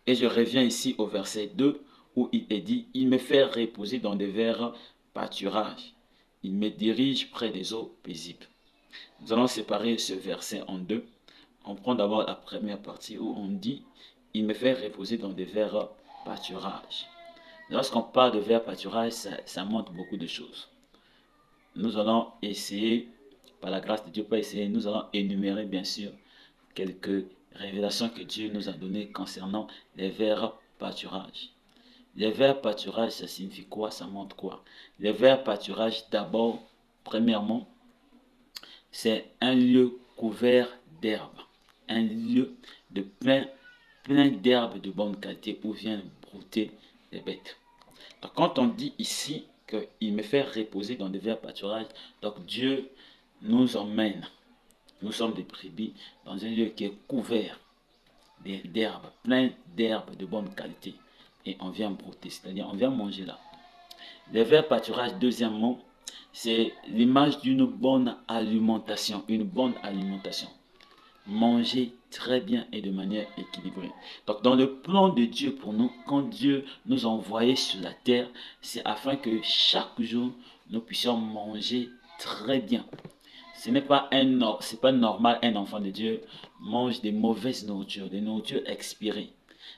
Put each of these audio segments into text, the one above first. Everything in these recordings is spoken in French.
Et je reviens ici au verset 2 où il est dit, il me fait reposer dans des verts pâturages. Il me dirige près des eaux paisibles. Nous allons séparer ce verset en deux. On prend d'abord la première partie où on dit, il me fait reposer dans des verts pâturages. Lorsqu'on parle de verts pâturages, ça montre beaucoup de choses. Nous allons essayer, par la grâce de Dieu, pas essayer, nous allons énumérer bien sûr quelques révélations que Dieu nous a données concernant les verts pâturages. Les verts pâturages, ça signifie quoi? Ça montre quoi? Les verts pâturages, d'abord, premièrement, c'est un lieu couvert d'herbes. Un lieu de plein d'herbes de bonne qualité où viennent brouter les bêtes. Donc, quand on dit ici qu'il me fait reposer dans des verts pâturages, donc Dieu nous emmène, nous sommes des brebis, dans un lieu qui est couvert d'herbes, plein d'herbes de bonne qualité. Et on vient brouter, c'est-à-dire on vient manger là. Les verts pâturages, deuxièmement, c'est l'image d'une bonne alimentation, une bonne alimentation. Manger très bien et de manière équilibrée. Donc dans le plan de Dieu pour nous, quand Dieu nous a envoyés sur la terre, c'est afin que chaque jour nous puissions manger très bien. Ce n'est pas normal un enfant de Dieu mange des mauvaises nourritures, des nourritures expirées.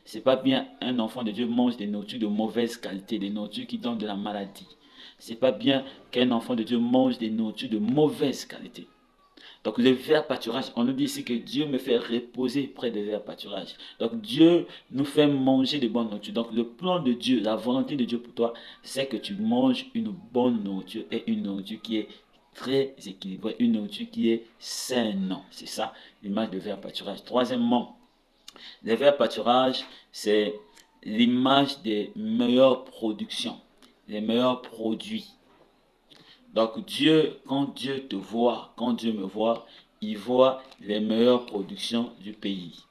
C'est pas bien un enfant de Dieu mange des nourritures de mauvaise qualité, des nourritures qui donnent de la maladie. C'est pas bien qu'un enfant de Dieu mange des nourritures de mauvaise qualité. Donc le vert pâturage, on nous dit ici que Dieu me fait reposer près des verts pâturages. Donc Dieu nous fait manger de bonnes nourritures. Donc le plan de Dieu, la volonté de Dieu pour toi, c'est que tu manges une bonne nourriture et une nourriture qui est très équilibrée, une nourriture qui est saine. C'est ça l'image de vert pâturage. Troisièmement, les verts pâturages, c'est l'image des meilleures productions, les meilleurs produits. Donc Dieu, quand Dieu te voit, quand Dieu me voit, il voit les meilleures productions du pays.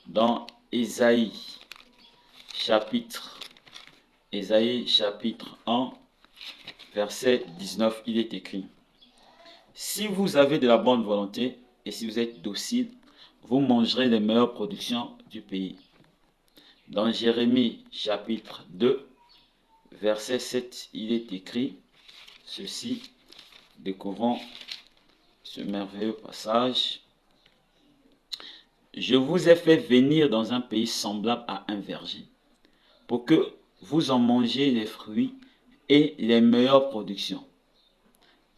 Dans Ésaïe chapitre, Ésaïe chapitre 1, verset 19, il est écrit, si vous avez de la bonne volonté et si vous êtes docile, vous mangerez les meilleures productions du pays. Dans Jérémie chapitre 2, verset 7, il est écrit ceci, découvrons ce merveilleux passage. Je vous ai fait venir dans un pays semblable à un verger, pour que vous en mangiez les fruits et les meilleures productions.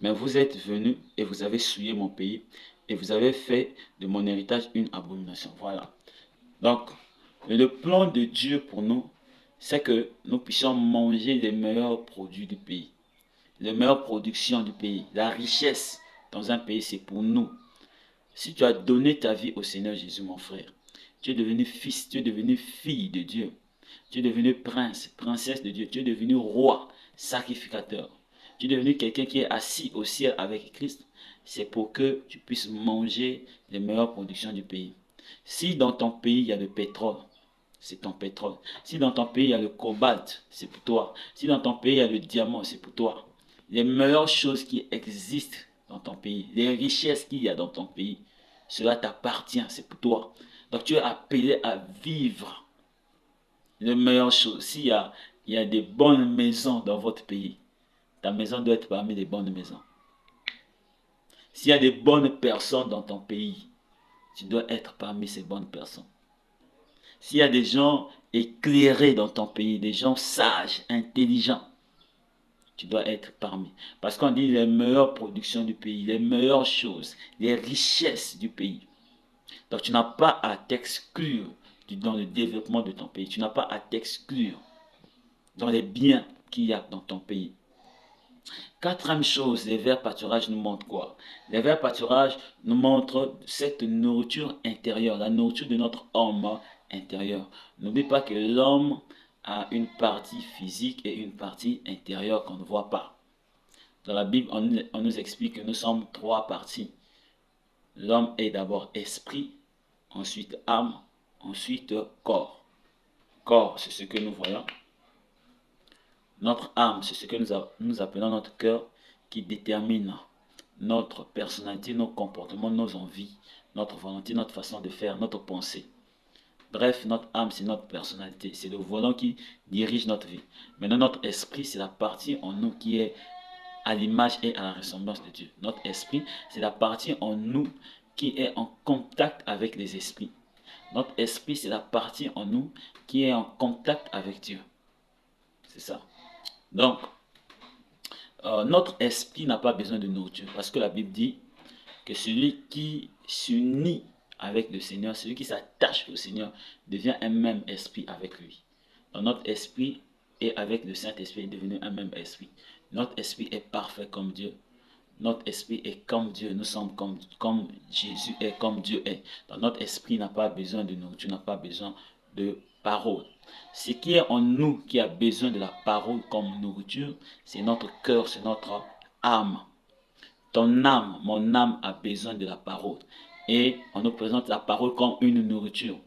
Mais vous êtes venus et vous avez souillé mon pays, et vous avez fait de mon héritage une abomination. Voilà. Donc, le plan de Dieu pour nous, c'est que nous puissions manger les meilleurs produits du pays, les meilleures productions du pays. La richesse dans un pays, c'est pour nous. Si tu as donné ta vie au Seigneur Jésus, mon frère, tu es devenu fils, tu es devenu fille de Dieu, tu es devenu prince, princesse de Dieu, tu es devenu roi, sacrificateur, tu es devenu quelqu'un qui est assis au ciel avec Christ, c'est pour que tu puisses manger les meilleures productions du pays. Si dans ton pays il y a le pétrole, c'est ton pétrole. Si dans ton pays il y a le cobalt, c'est pour toi. Si dans ton pays il y a le diamant, c'est pour toi. Les meilleures choses qui existent dans ton pays, les richesses qu'il y a dans ton pays, cela t'appartient, c'est pour toi. Donc tu es appelé à vivre les meilleures choses. Il y a des bonnes maisons dans votre pays, ta maison doit être parmi les bonnes maisons. S'il y a des bonnes personnes dans ton pays, tu dois être parmi ces bonnes personnes. S'il y a des gens éclairés dans ton pays, des gens sages, intelligents, tu dois être parmi. Parce qu'on dit les meilleures productions du pays, les meilleures choses, les richesses du pays. Donc tu n'as pas à t'exclure dans le développement de ton pays. Tu n'as pas à t'exclure dans les biens qu'il y a dans ton pays. Quatrième chose, les verts pâturages nous montrent quoi? Les verts pâturages nous montrent cette nourriture intérieure, la nourriture de notre homme intérieur. N'oublie pas que l'homme a une partie physique et une partie intérieure qu'on ne voit pas. Dans la Bible, on nous explique que nous sommes trois parties. L'homme est d'abord esprit, ensuite âme, ensuite corps. Corps, c'est ce que nous voyons. Notre âme, c'est ce que nous appelons notre cœur, qui détermine notre personnalité, nos comportements, nos envies, notre volonté, notre façon de faire, notre pensée. Bref, notre âme, c'est notre personnalité. C'est le volant qui dirige notre vie. Maintenant, notre esprit, c'est la partie en nous qui est à l'image et à la ressemblance de Dieu. Notre esprit, c'est la partie en nous qui est en contact avec les esprits. Notre esprit, c'est la partie en nous qui est en contact avec Dieu. C'est ça. Donc, notre esprit n'a pas besoin de nourriture parce que la Bible dit que celui qui s'unit avec le Seigneur, celui qui s'attache au Seigneur, devient un même esprit avec lui. Donc notre esprit est avec le Saint-Esprit est devenu un même esprit. Notre esprit est parfait comme Dieu. Notre esprit est comme Dieu. Nous sommes comme Jésus est, comme Dieu est. Donc notre esprit n'a pas besoin de nourriture, n'a pas besoin de parole. Ce qui est en nous qui a besoin de la parole comme nourriture, c'est notre cœur, c'est notre âme. Ton âme, mon âme a besoin de la parole. Et on nous présente la parole comme une nourriture.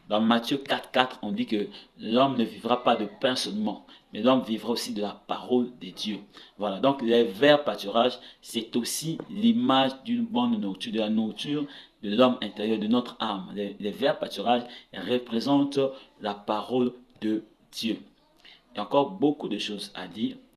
Dans Matthieu 4,4, on dit que l'homme ne vivra pas de pain seulement, mais l'homme vivra aussi de la parole de Dieu. Voilà, donc les verts pâturages, c'est aussi l'image d'une bonne nourriture, de la nourriture de l'homme intérieur, de notre âme. Les verts pâturages représentent la parole de Dieu. Il y a encore beaucoup de choses à dire.